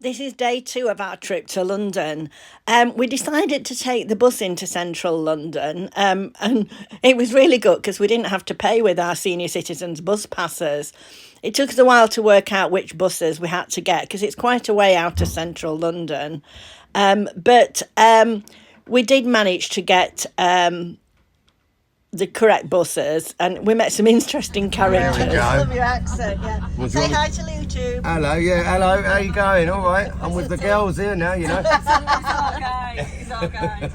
This is day 2 of our trip to London. We decided to take the bus into central London, and it was really good because we didn't have to pay with our senior citizens bus passes. It took us a while to work out which buses we had to get because it's quite a way out of central London. But we did manage to get the correct buses, and we met some interesting characters. There we go. Love your accent, yeah. Say hi to YouTube. Hello, yeah, hello. How you going? All right. I'm with the girls here now, you know. He's our guy. He's our guy.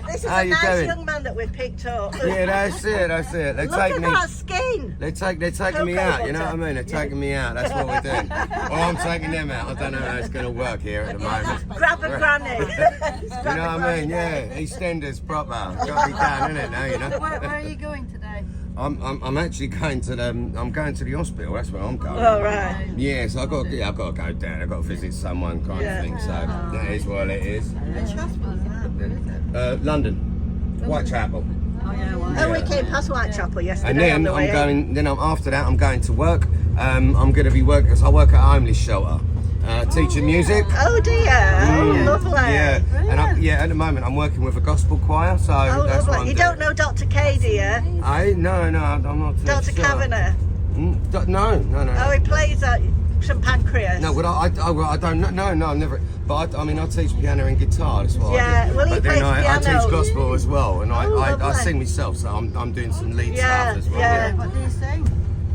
This is How a you nice doing? young man that we've picked up. Yeah, that's it. That's it. They're Look taking at me. that skin. They're taking me out. You know what I mean? They're taking me out. That's what we're doing. Or I'm taking them out. I don't know how it's going to work here at the moment. Grab a granny. You know what I mean? Yeah, EastEnders proper. Got to be down, isn't it? Now, you know. Where are you going today? I'm actually going to I'm going to the hospital. That's where I'm going. All right. Yeah, so I've got to go down. I've got to visit someone, kind of thing. So that is what it is. Which hospital is that? London, Whitechapel. Oh yeah, well. And we came past Whitechapel yesterday. And then on the way home. after that I'm going to work. I'm going to be working because I work at a homeless shelter, teaching music. Oh dear. Oh, lovely. Yeah, Brilliant. and at the moment I'm working with a gospel choir. So Oh, that's what lovely. I'm You doing. don't know Dr. K, do you? No, I'm not. Too Dr. sure. Kavanagh. No. Oh, he plays St Pancras. No, but I don't know. No, I've never. But I teach piano and guitar. That's what Yeah, I do. well, he but then plays I piano. teach gospel as well, and I lovely. sing myself. So I'm doing some lead Yeah, stuff as well. yeah. What do you sing?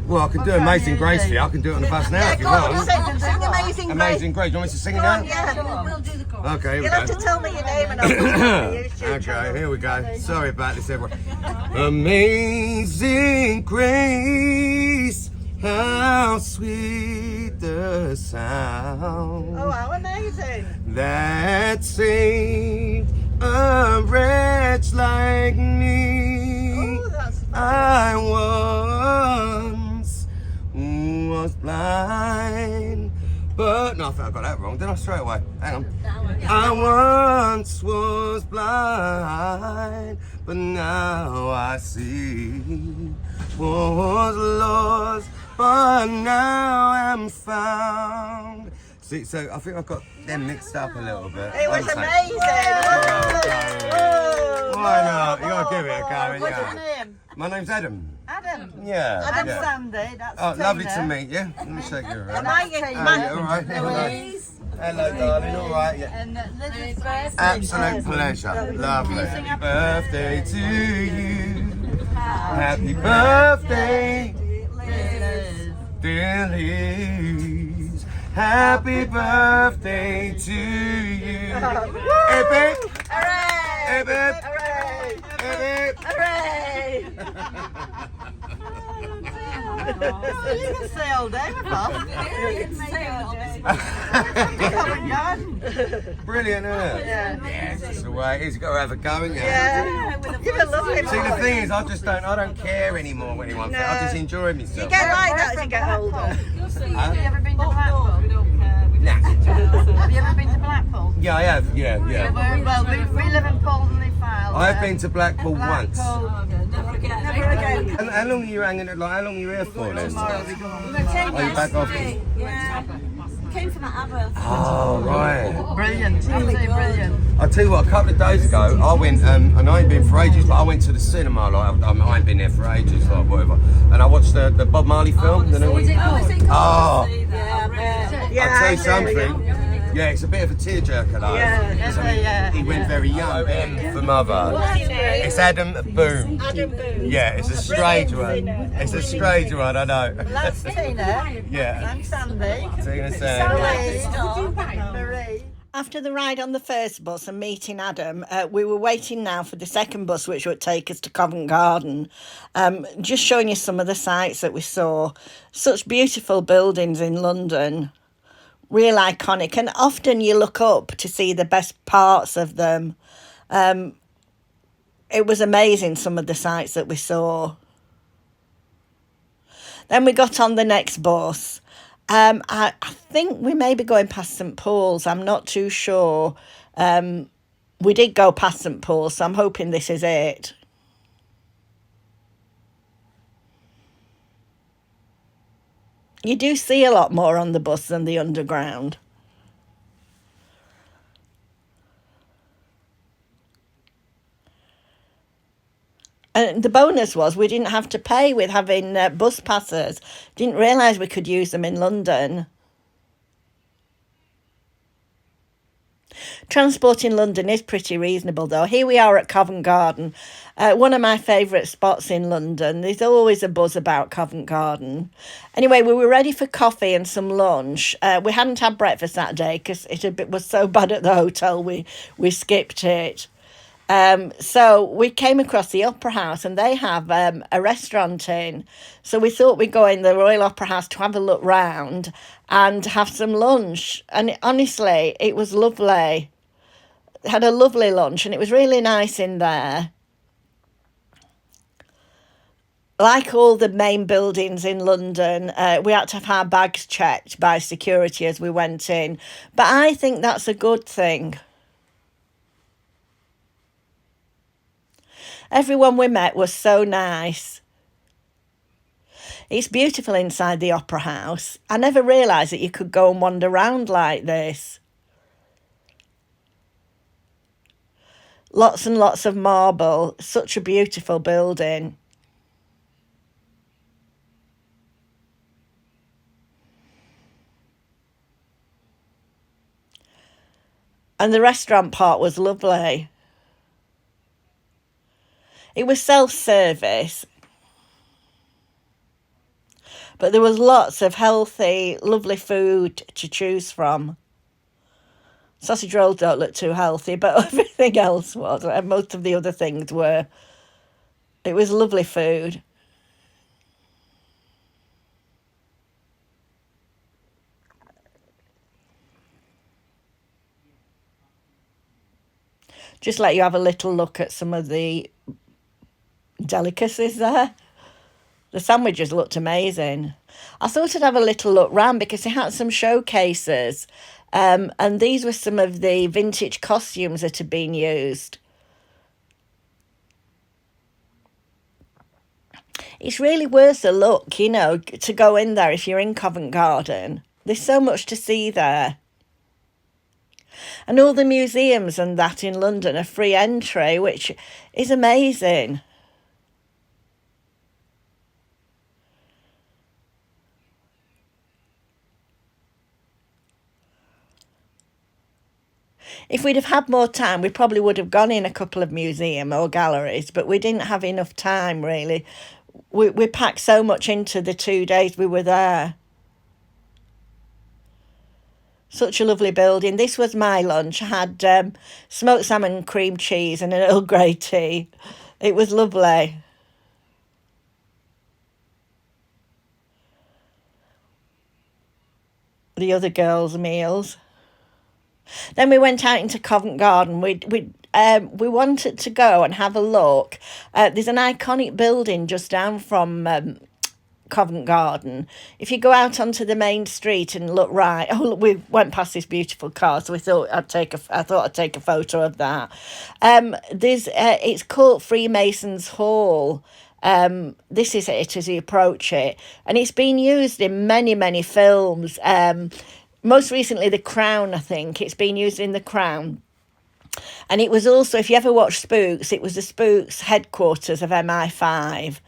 Well, I can do Okay, Amazing Grace yeah. for you. I can do it on the bus now Yeah, if you go on, want. sing Amazing Grace. Amazing Grace. Do you want me to sing it Go now? on, yeah. We'll do the chorus. Okay, here we You'll have go. to tell me your name and I'll put it on the YouTube Okay, channel. here we go. Sorry about this, everyone. Amazing Grace, how sweet the sound Oh, how amazing. that saved a wretch like me. Oh, that's I once was blind, but no, I think I got that wrong. Did I straight away? Hang on. I once was blind, but now I see. Was lost, but now I'm found. See, so I think I've got them mixed up a little bit. It was Okay. amazing. Why not? You gotta give it a go, ain't What's your you? name? My name's Adam. Adam. Yeah. I'm yeah. Sandy. That's Oh, lovely Tina. to meet you. Let me shake your hand. My, Oh, yeah, all right. Hello, darling. All right. Yeah. And Lizzie's birthday. Absolute pleasure. Lovely. Happy birthday to you. Happy birthday, dear Liz. Happy birthday to you. Hey, babe. Hooray! Hey, babe. Hooray! Hey, babe. Hooray! Oh, you can stay all day with us. Covent Garden. Brilliant, isn't it? Yeah. Yeah, that's the way it is. You've got to have a go, haven't you? Yeah. You've a lovely See, the voice. thing is, I don't care anymore what anyone thinks. I just enjoy myself. You get like that as you get older. Have you ever been to Blackpool? We don't care. Nah. Have you ever been to Blackpool? Yeah, I have. Yeah. Well, we live in Poldenley File. I've been to Blackpool once. Never again. Never again. How long are you hanging at? Like, how long are you here for then? Tomorrow we go. We came Are you back off? yesterday. Yeah. Came from Aberth. Oh, right. Brilliant. Absolutely brilliant. I'll tell you what, a couple of days ago, I went, and I ain't been for ages, but I went to the cinema, like, I ain't been there for ages, like, whatever. And I watched the Bob Marley film. the new one. Oh. Yeah, I'll tell you I do. something. Yeah, it's a bit of a tearjerker though. Yeah, 'Cause, I mean, he went very young. For mother. What's his name? It's Adam Boone. Adam Booth. Yeah, it's a strange Brilliant one. singer. It's a strange one, I know. That's Tina. Yeah. I'm Sandy. Tina Sandy. Marie. After the ride on the first bus and meeting Adam, we were waiting now for the second bus, which would take us to Covent Garden. Just showing you some of the sights that we saw. Such beautiful buildings in London. Real iconic. And often you look up to see the best parts of them. It was amazing, some of the sights that we saw. Then we got on the next bus. I think we may be going past St Paul's. I'm not too sure. We did go past St Paul's, so I'm hoping this is it. You do see a lot more on the bus than the underground. And the bonus was we didn't have to pay with having bus passes. Didn't realise we could use them in London. Transport in London is pretty reasonable though. Here we are at Covent Garden, one of my favourite spots in London. There's always a buzz about Covent Garden. Anyway, we were ready for coffee and some lunch. We hadn't had breakfast that day because it was so bad at the hotel we skipped it. So we came across the Opera House and they have a restaurant in. So we thought we'd go in the Royal Opera House to have a look round and have some lunch. And honestly, it was lovely. Had a lovely lunch and it was really nice in there. Like all the main buildings in London, we had to have our bags checked by security as we went in. But I think that's a good thing. Everyone we met was so nice. It's beautiful inside the Opera House. I never realised that you could go and wander around like this. Lots and lots of marble. Such a beautiful building. And the restaurant part was lovely. It was self-service, but there was lots of healthy, lovely food to choose from. Sausage rolls don't look too healthy, but everything else was. And most of the other things were. It was lovely food. Just let you have a little look at some of the delicacies there. The sandwiches looked amazing. I thought I'd have a little look round because they had some showcases, and these were some of the vintage costumes that had been used. It's really worth a look, you know, to go in there if you're in Covent Garden. There's so much to see there. And all the museums and that in London are free entry, which is amazing. If we'd have had more time, we probably would have gone in a couple of museums or galleries, but we didn't have enough time, really. We packed so much into the 2 days we were there. Such a lovely building. This was my lunch. I had smoked salmon, cream cheese and an Earl Grey tea. It was lovely. The other girls' meals. Then we went out into Covent Garden. We wanted to go and have a look. There's an iconic building just down from Covent Garden. If you go out onto the main street and look right, we went past this beautiful car, so I thought I'd take a photo of that. It's called Freemasons Hall. This is it as you approach it, and it's been used in many films. Most recently, The Crown, I think. It's been used in The Crown. And it was also, if you ever watch Spooks, it was the Spooks headquarters of MI5.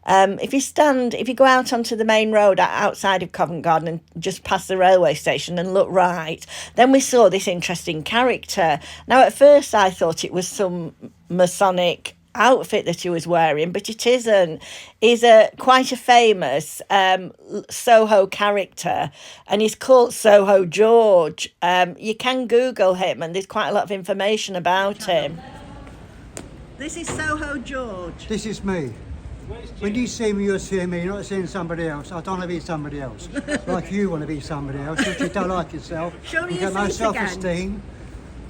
If you go out onto the main road outside of Covent Garden and just past the railway station and look right, then we saw this interesting character. Now, at first, I thought it was some Masonic outfit that he was wearing, but it isn't. He's quite a famous Soho character, and he's called Soho George. You can Google him, and there's quite a lot of information about him. This is Soho George. This is me. When you see me, you're seeing me, you're not seeing somebody else. I don't want to be somebody else. Like you want to be somebody else, which you don't like yourself. Show me you your got no face again. self-esteem.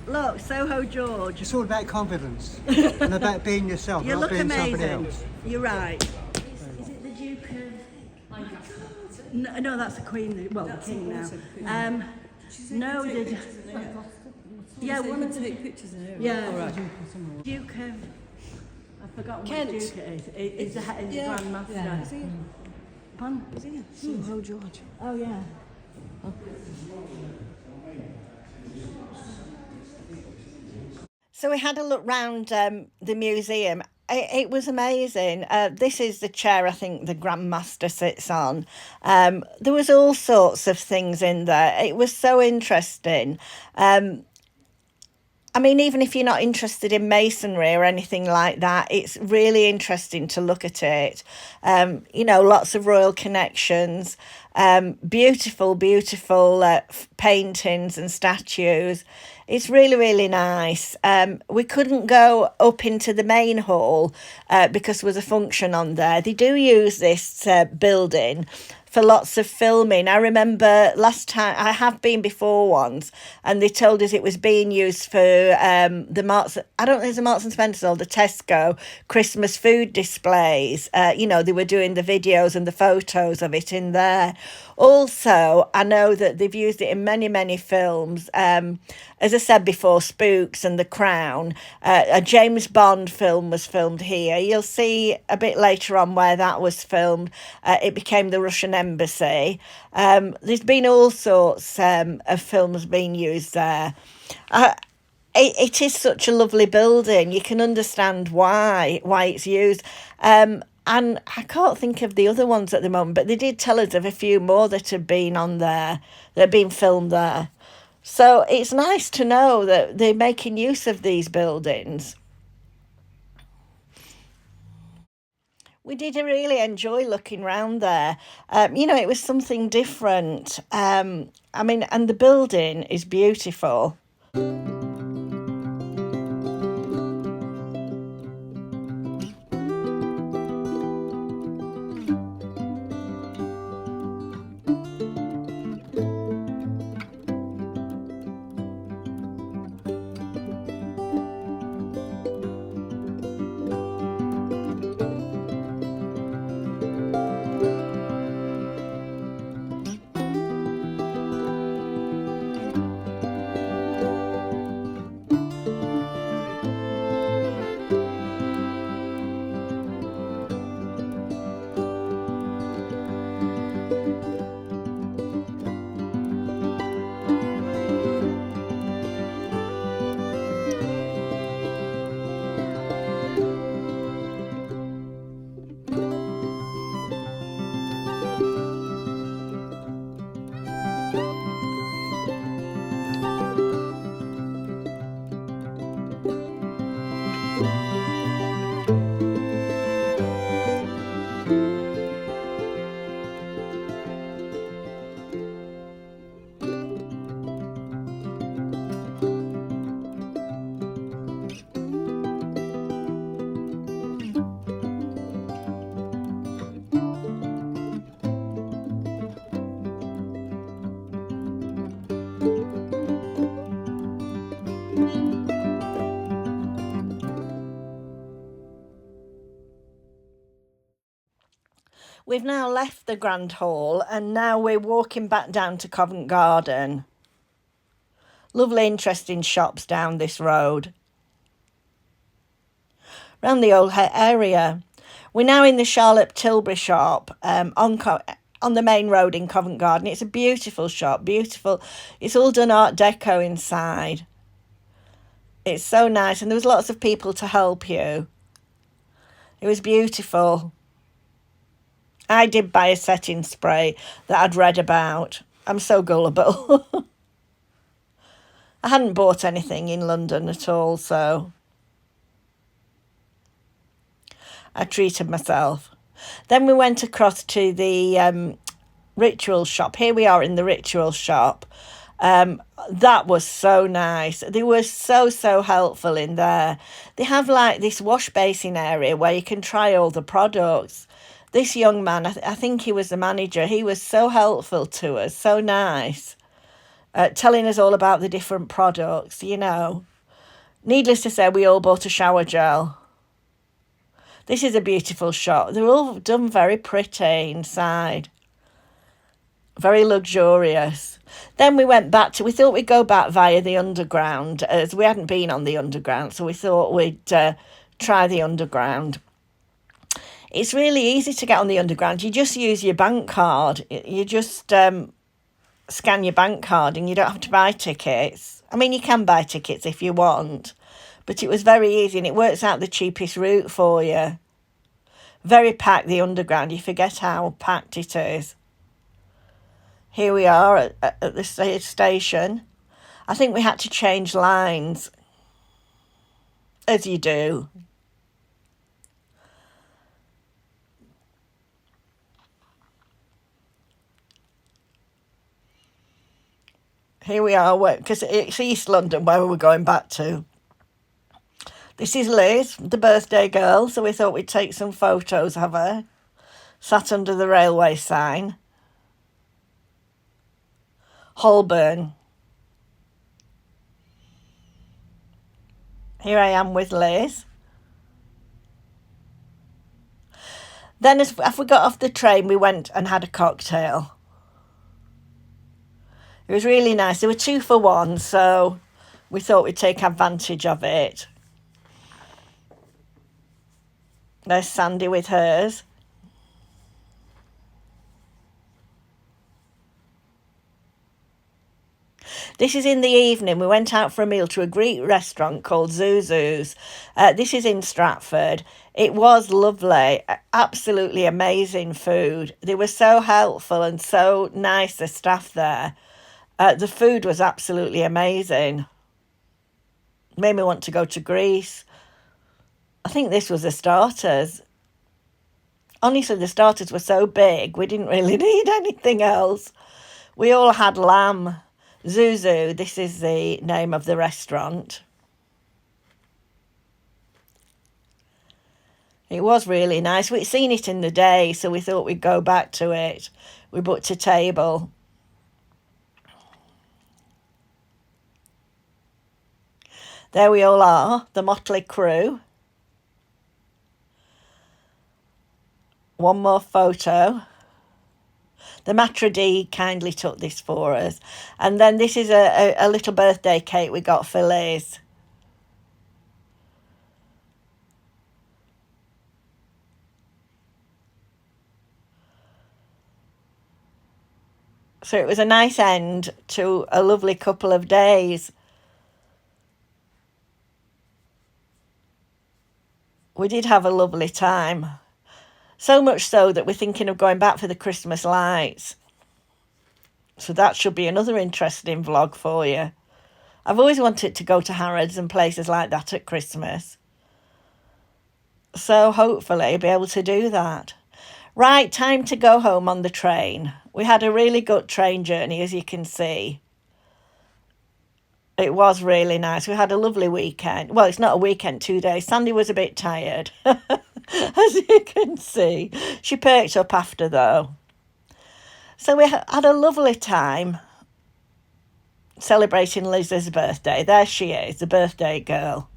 Look, Soho George. It's all about confidence and about being yourself, You not look being somebody amazing. else. You're right. Is it the Duke of... No, that's the Queen. Well, the King now. No, yeah, one of the... Take pictures in here. Yeah. All right. Duke of... I've forgotten Kent. what Duke it is. It's the Grand Master. Yeah. Is he? Pardon? Is he? Soho George. Oh, yeah. So we had a look round the museum. it was amazing. This is the chair I think the Grandmaster sits on. There was all sorts of things in there. It was so interesting. I mean, even if you're not interested in masonry or anything like that, it's really interesting to look at it. You know, lots of royal connections, beautiful, beautiful paintings and statues. It's really, really nice. We couldn't go up into the main hall because there was a function on there. They do use this building for lots of filming. I remember last time, I have been before once, and they told us it was being used for the Marks, I don't think it's the Marks and Spencer's or the Tesco Christmas food displays. You know, they were doing the videos and the photos of it in there. Also, I know that they've used it in many, many films. As I said before, Spooks and The Crown. A James Bond film was filmed here. You'll see a bit later on where that was filmed. It became the Russian embassy. There's been all sorts of films being used there. It is such a lovely building. You can understand why it's used. And I can't think of the other ones at the moment, but they did tell us of a few more that have been on there, that have been filmed there. So it's nice to know that they're making use of these buildings. We did really enjoy looking round there. You know, it was something different. I mean, and the building is beautiful. We've now left the Grand Hall and now we're walking back down to Covent Garden. Lovely, interesting shops down this road. Around the old area. We're now in the Charlotte Tilbury shop on the main road in Covent Garden. It's a beautiful shop, beautiful. It's all done Art Deco inside. It's so nice, and there was lots of people to help you. It was beautiful. I did buy a setting spray that I'd read about. I'm so gullible. I hadn't bought anything in London at all, so I treated myself. Then we went across to the ritual shop. Here we are in the ritual shop. That was so nice. They were so helpful in there. They have like this wash basin area where you can try all the products. This young man, I think he was the manager, he was so helpful to us, so nice, telling us all about the different products, you know. Needless to say, we all bought a shower gel. This is a beautiful shop. They're all done very pretty inside. Very luxurious. Then we went back we thought we'd go back via the underground, as we hadn't been on the underground, so we thought we'd try the underground. It's really easy to get on the underground. You just use your bank card. You just scan your bank card and you don't have to buy tickets. I mean, you can buy tickets if you want, But it was very easy, and it works out the cheapest route for you. Very packed, the underground. You forget how packed it is. Here we are at the station. I think we had to change lines, as you do. Here we are, because it's East London where we were going back to. This is Liz, the birthday girl, so we thought we'd take some photos of her. Sat under the railway sign. Holborn. Here I am with Liz. Then as we got off the train, we went and had a cocktail. It was really nice. There were 2 for 1, so we thought we'd take advantage of it. There's Sandy with hers. This is in the evening. We went out for a meal to a Greek restaurant called Zuzu's. This is in Stratford. It was lovely. Absolutely amazing food. They were so helpful and so nice, the staff there. The food was absolutely amazing. Made me want to go to Greece. I think this was the starters. Honestly, the starters were so big, we didn't really need anything else. We all had lamb. Zuzu, this is the name of the restaurant. It was really nice. We'd seen it in the day, so we thought we'd go back to it. We booked a table. There we all are, the motley crew. One more photo. The Maitre D kindly took this for us. And then this is a little birthday cake we got for Liz. So it was a nice end to a lovely couple of days. We did have a lovely time. So much so that we're thinking of going back for the Christmas lights. So that should be another interesting vlog for you. I've always wanted to go to Harrods and places like that at Christmas. So hopefully I'll be able to do that. Right, time to go home on the train. We had a really good train journey, as you can see. It was really nice. We had a lovely weekend. Well, it's not a weekend, 2 days. Sandy was a bit tired, as you can see. She perked up after, though. So we had a lovely time celebrating Liz's birthday. There she is, the birthday girl.